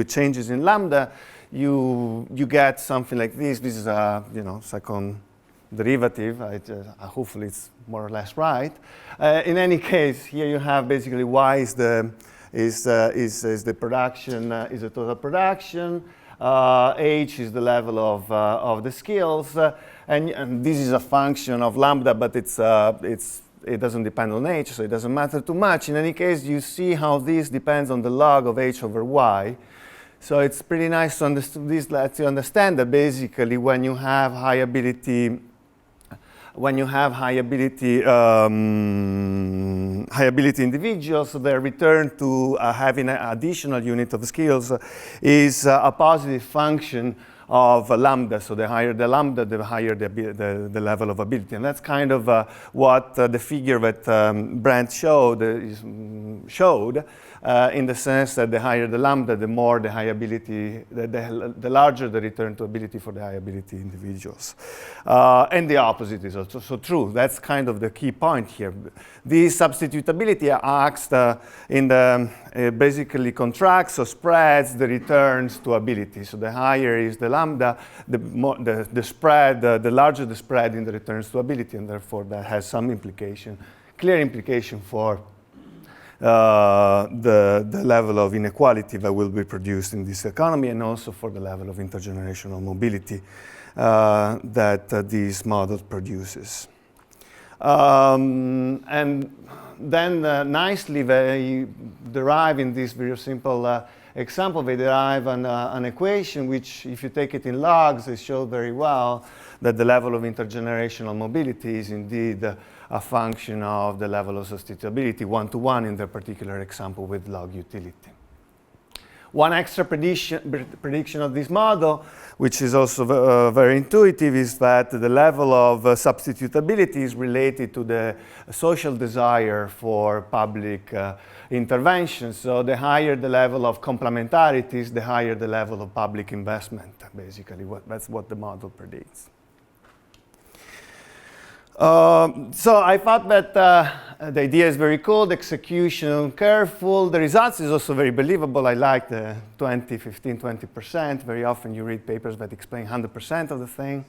changes in lambda, you get something like this. This is a second derivative. Hopefully it's more or less right. In any case, here you have basically y is the production, is the total production. H is the level of the skills, and this is a function of lambda, but it doesn't depend on h, so it doesn't matter too much. In any case, you see how this depends on the log of h over y. So it's pretty nice to understand. This lets you understand that basically when you have high ability individuals, their return to having an additional unit of skills is a positive function of lambda. So the higher the lambda, the higher the level of ability. And that's kind of what the figure that Brent showed in the sense that the higher the lambda, the more the high ability, the larger the return to ability for the high ability individuals. And the opposite is also true. That's kind of the key point here. This substitutability acts basically contracts or spreads the returns to ability. So the higher is the lambda, the spread, the larger the spread in the returns to ability, and therefore that has some implication, clear implication for the level of inequality that will be produced in this economy, and also for the level of intergenerational mobility that this model produces. And then nicely they derive in this very simple example, they derive an equation which, if you take it in logs, it shows very well that the level of intergenerational mobility is indeed a function of the level of substitutability, one-to-one in the particular example with log utility. One extra prediction of this model, which is also very intuitive, is that the level of substitutability is related to the social desire for public intervention. So the higher the level of complementarities, the higher the level of public investment, basically. That's what the model predicts. So I thought that the idea is very cool, the execution careful, the results is also very believable. I like the 20, 15, 20%. Very often you read papers that explain 100% of the thing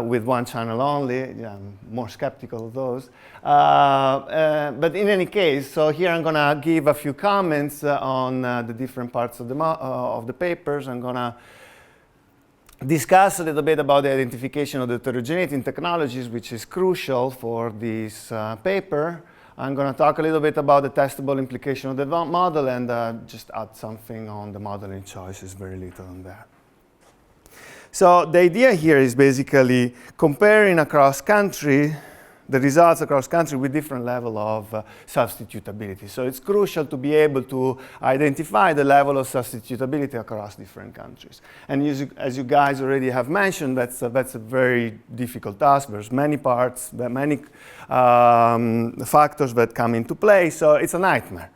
with one channel only. I'm more skeptical of those. But in any case, so here I'm going to give a few comments on the different parts of the papers. I'm going to discuss a little bit about the identification of the heterogeneity in technologies, which is crucial for this paper. I'm going to talk a little bit about the testable implication of the model and just add something on the modeling choices, very little on that. So the idea here is basically comparing across country, the results across country with different level of substitutability. So it's crucial to be able to identify the level of substitutability across different countries. And as you guys already have mentioned, that's a very difficult task. There's many parts, many factors that come into play, so it's a nightmare.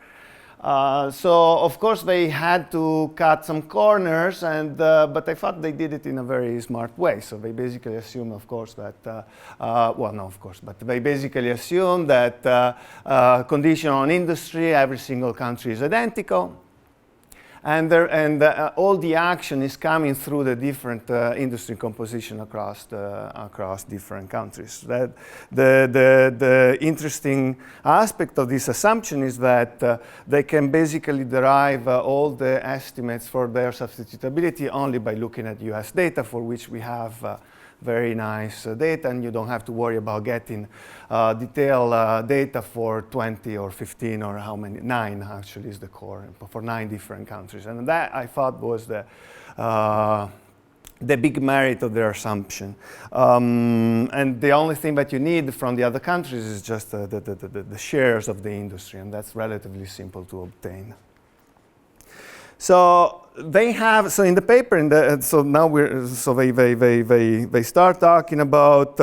So of course they had to cut some corners, but I thought they did it in a very smart way. So they basically assume, of course, that well, no, of course, but they basically assume that condition on industry, every single country is identical, and all the action is coming through the different industry composition across different countries. That the interesting aspect of this assumption is that they can basically derive all the estimates for their substitutability only by looking at US data, for which we have very nice data, and you don't have to worry about getting detailed data for 20 or 15 or how many, 9 actually is the core, for 9 different countries. And that I thought was the big merit of their assumption. And the only thing that you need from the other countries is just the shares of the industry, and that's relatively simple to obtain. So they have, so in the paper, so now they start talking about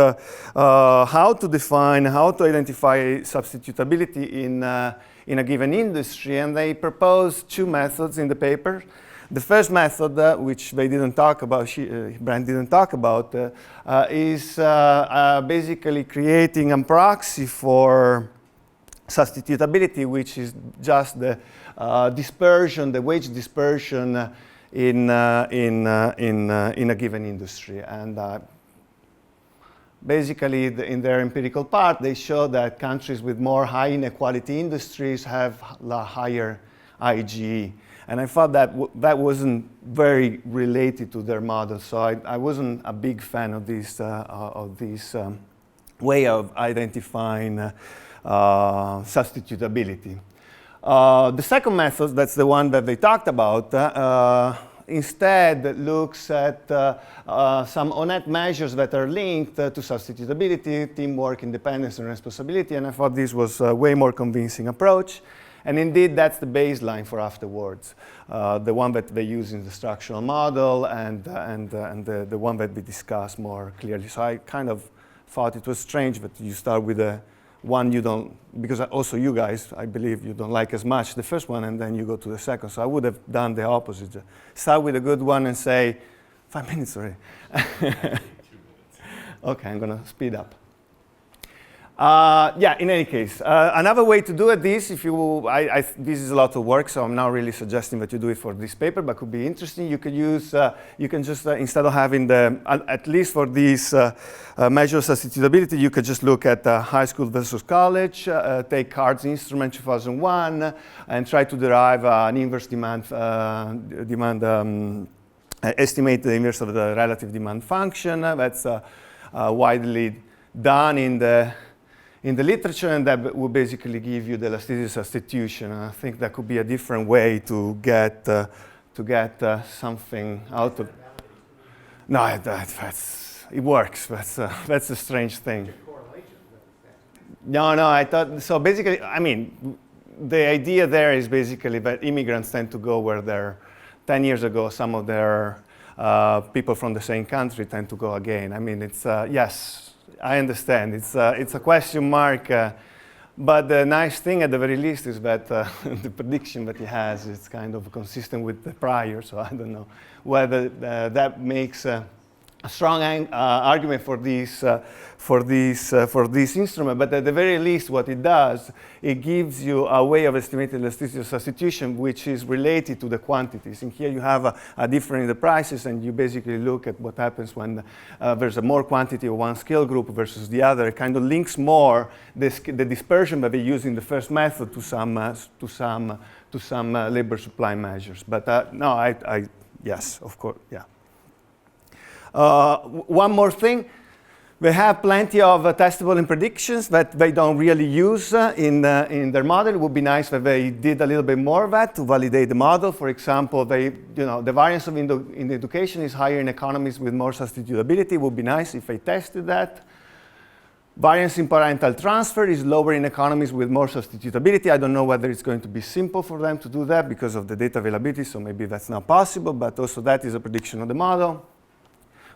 how to define, how to identify substitutability in a given industry, and they propose 2 methods in the paper. The first method, which they didn't talk about, Brent didn't talk about, is basically creating a proxy for substitutability, which is just the dispersion, the wage dispersion in a given industry. And basically, in their empirical part, they show that countries with more high inequality industries have higher IGE. And I thought that that wasn't very related to their model, so I wasn't a big fan of this way of identifying substitutability. The second method, that's the one that they talked about, instead looks at some ONET measures that are linked to substitutability, teamwork, independence, and responsibility, and I thought this was a way more convincing approach. And indeed, that's the baseline for afterwards, the one that they use in the structural model and the one that we discussed more clearly. So I kind of thought it was strange that you start with the one you don't, because also you guys, I believe, you don't like as much the first one, and then you go to the second. So I would have done the opposite. Start with a good one and say, 5 minutes already. Okay, I'm going to speed up. Yeah, in any case, another way to do it is, if you, this is a lot of work, so I'm not really suggesting that you do it for this paper, but could be interesting. You could use, you can just, instead of having the, at least for these measure of substitutability, you could just look at high school versus college, take Card's instrument 2001, and try to derive an inverse estimate the inverse of the relative demand function. That's widely done in the literature, and that will basically give you the elasticity substitution. And I think that could be a different way to get something out of. No, it works. That's a strange thing. No, I thought so. Basically, I mean, the idea there is basically that immigrants tend to go where they're. 10 years ago, some of their people from the same country tend to go again. I mean, it's yes. I understand. It's a question mark, but the nice thing at the very least is that the prediction that he has is kind of consistent with the prior. So I don't know whether that makes a strong argument for this instrument. But at the very least, what it does, it gives you a way of estimating elasticity of substitution, which is related to the quantities. And here you have a difference in the prices, and you basically look at what happens when there's a more quantity of one skill group versus the other. It kind of links more the dispersion that they use in the first method to some labor supply measures. But no, yes, of course, yeah. One more thing. They have plenty of testable in predictions that they don't really use in their model. It would be nice if they did a little bit more of that to validate the model. For example, the variance of in education is higher in economies with more substitutability. It would be nice if they tested that. Variance in parental transfer is lower in economies with more substitutability. I don't know whether it's going to be simple for them to do that because of the data availability, so maybe that's not possible, but also that is a prediction of the model.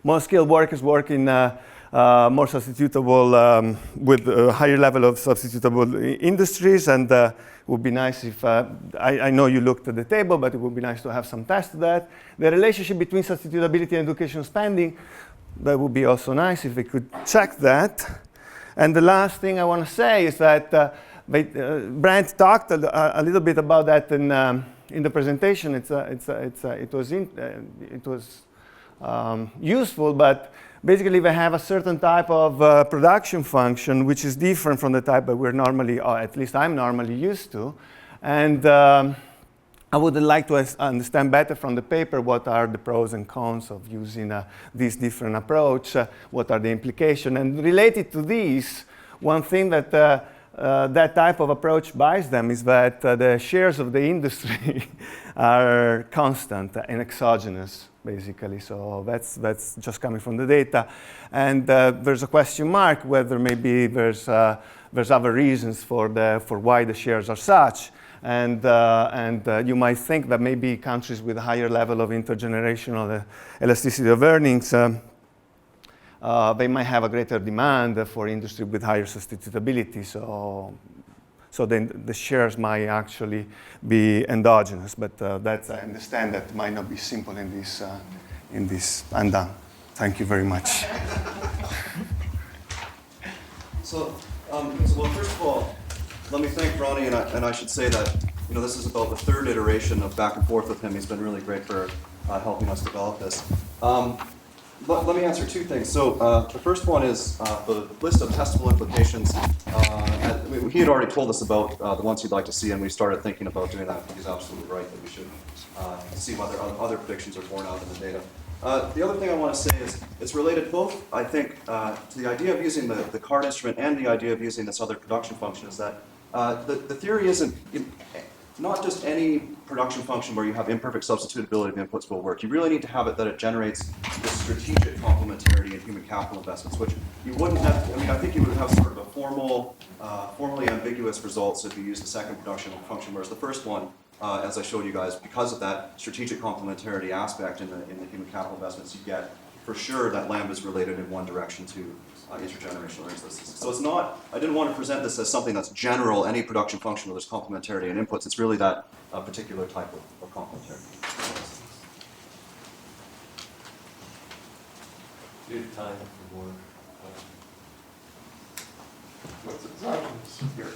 More skilled workers work in more substitutable, with a higher level of substitutable industries, and it would be nice if, I know you looked at the table, but it would be nice to have some tests of that. The relationship between substitutability and education spending, that would be also nice if we could check that. And the last thing I want to say is that Brent talked a little bit about that in the presentation. It was useful, but basically they have a certain type of production function which is different from the type that we're normally, or at least I'm normally used to. And I would like to understand better from the paper what are the pros and cons of using this different approach, what are the implications. And related to these, one thing that that type of approach buys them is that the shares of the industry are constant and exogenous, basically. So that's just coming from the data. And there's a question mark whether maybe there's other reasons for why the shares are such. And you might think that maybe countries with a higher level of intergenerational elasticity of earnings, they might have a greater demand for industry with higher substitutability. So then the shares might actually be endogenous. But I understand that might not be simple in this. I'm done. Thank you very much. So, well, first of all, let me thank Ronnie, and I should say that this is about the third iteration of back and forth with him. He's been really great for helping us develop this. let me answer two things. So the first one is the list of testable implications. He had already told us about the ones he'd like to see, and we started thinking about doing that. He's absolutely right that we should see whether other predictions are borne out in the data. The other thing I want to say is it's related both, I think, to the idea of using the card instrument and the idea of using this other production function is that the theory isn't not just any production function where you have imperfect substitutability of inputs will work. You really need to have it that it generates this strategic complementarity in human capital investments, which you wouldn't have, I mean, I think you would have sort of a formally ambiguous results if you use the second production function, whereas the first one, as I showed you guys, because of that strategic complementarity aspect in the human capital investments, you get for sure that lambda is related in one direction to intergenerational earnings statistics. So it's not, I didn't want to present this as something that's general, any production function where there's complementarity in inputs. It's really that particular type of complementarity. Do you have time for more? What's exogenous here?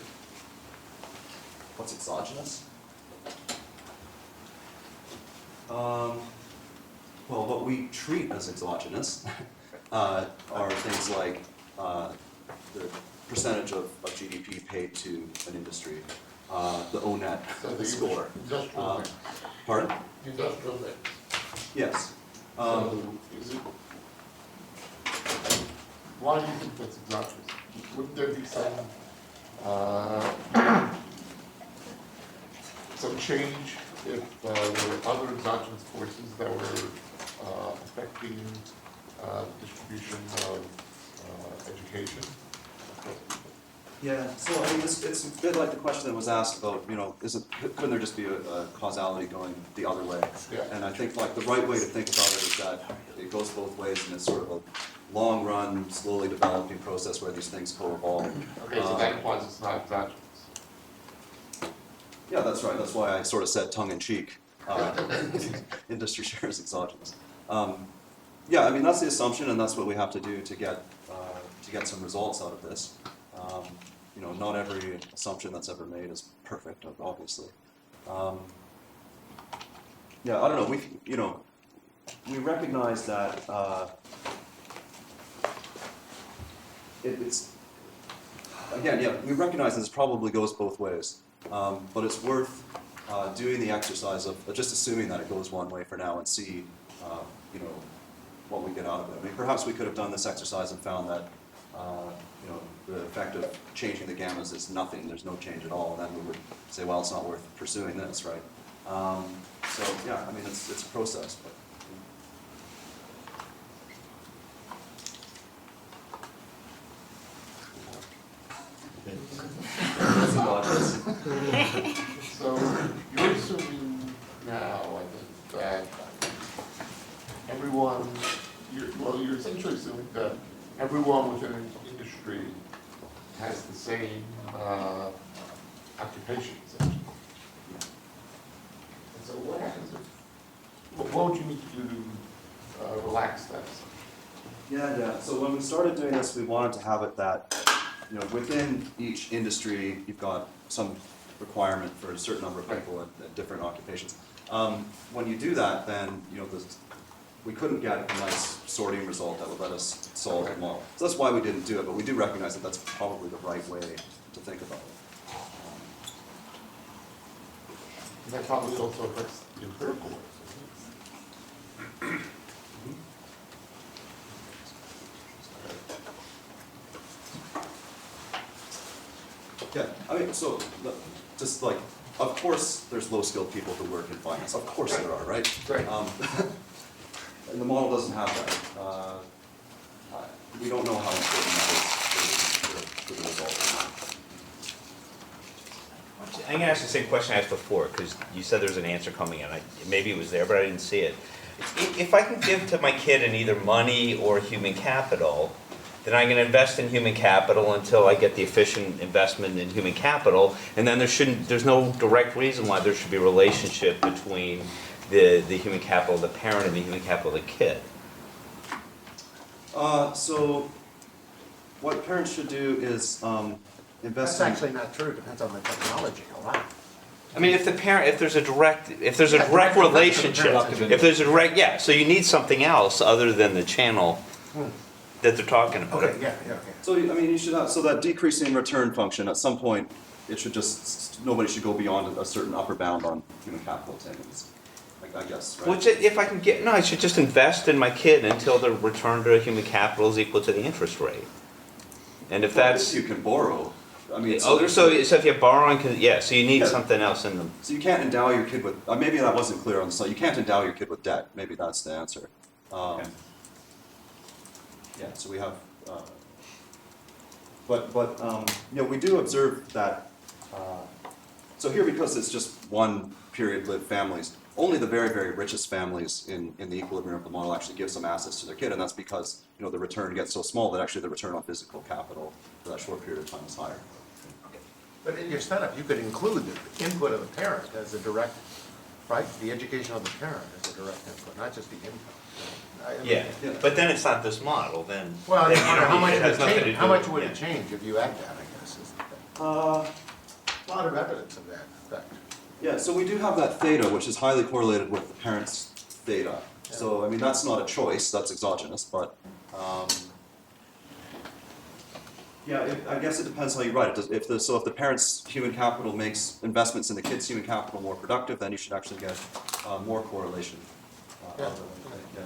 What's exogenous? Well, what we treat as exogenous are things like the percentage of GDP paid to an industry, the ONET So the score. industrial mix. Pardon? Industrial mix. Yes. So is it, why do you think that's exogenous? Wouldn't there be some change if there were other exogenous forces that were affecting distribution of education? Yeah, so I mean, it's a bit like the question that was asked about, you know, couldn't there just be a causality going the other way? Yeah. And I think like the right way to think about it is that it goes both ways, and it's sort of a long run, slowly developing process where these things co-evolve. Okay, so that implies it's not exogenous. Yeah, that's right. That's why I sort of said tongue in cheek. Industry share is exogenous. Yeah, I mean that's the assumption, and that's what we have to do to get some results out of this. You know, not every assumption that's ever made is perfect, obviously. Yeah, I don't know. We recognize that it's again, yeah, we recognize this probably goes both ways, but it's worth doing the exercise of just assuming that it goes one way for now and see, you know, what we get out of it. I mean, perhaps we could have done this exercise and found that, you know, the effect of changing the gammas is nothing. There's no change at all, and then we would say, well, it's not worth pursuing this, right? So yeah, I mean, it's a process, but. So you're assuming now, I think, that everyone, you're essentially assuming that everyone within an industry has the same occupation, essentially. And so what happens if, what would you need to do to relax that assumption? Yeah. So when we started doing this, we wanted to have it that, you know, within each industry, you've got some requirement for a certain number of people at different occupations. When you do that, then, you know, we couldn't get a nice sorting result that would let us solve the model. So that's why we didn't do it, but we do recognize that that's probably the right way to think about it. And that probably also affects the empirical work, doesn't it? Yeah, I mean, so just like, of course, there's low-skilled people who work in finance. Of course there are, right? Right. And the model doesn't have that. We don't know how important that is for the result. I'm going to ask the same question I asked before, because you said there's an answer coming in. Maybe it was there, but I didn't see it. If I can give to my kid in either money or human capital, then I can invest in human capital until I get the efficient investment in human capital, and then there's no direct reason why there should be a relationship between the human capital of the parent and the human capital of the kid. So what parents should do is invest That's actually not true, depends on the technology a lot. I mean, if there's a direct relationship, if there's a direct, yeah, so you need something else other than the channel that they're talking about. Okay, yeah, okay. So, I mean, you should have, so that decreasing return function, at some point, it should just, nobody should go beyond a certain upper bound on human capital attainments, I guess, right? Which, if I can get, no, I should just invest in my kid until the return to human capital is equal to the interest rate. And if Well, that's, you can borrow. I mean, so if you're borrowing, yeah, so you need Yeah. something else in them. So you can't endow your kid with, maybe that wasn't clear on the slide, you can't endow your kid with debt, maybe that's the answer. Okay. Yeah, so we have, you know, we do observe that, so here, because it's just one period-lived families, only the very, very richest families in the equilibrium of the model actually give some assets to their kid, and that's because, you know, the return gets so small that actually the return on physical capital for that short period of time is higher. But in your setup, you could include the input of the parent as a direct, right? The education of the parent as a direct input, not just the income. I mean, Yeah, but then it's not this model, then. Well, then I wonder it has nothing to do how much with- would yeah. it change if you add that, I guess, is the thing. A lot of evidence of that effect. Yeah, so we do have that theta, which is highly correlated with the parent's theta. So, I mean, that's not a choice, that's exogenous, but, yeah, I guess it depends how you write it. If the parent's human capital makes investments in the kid's human capital more productive, then you should actually get more correlation. Yeah. Yeah.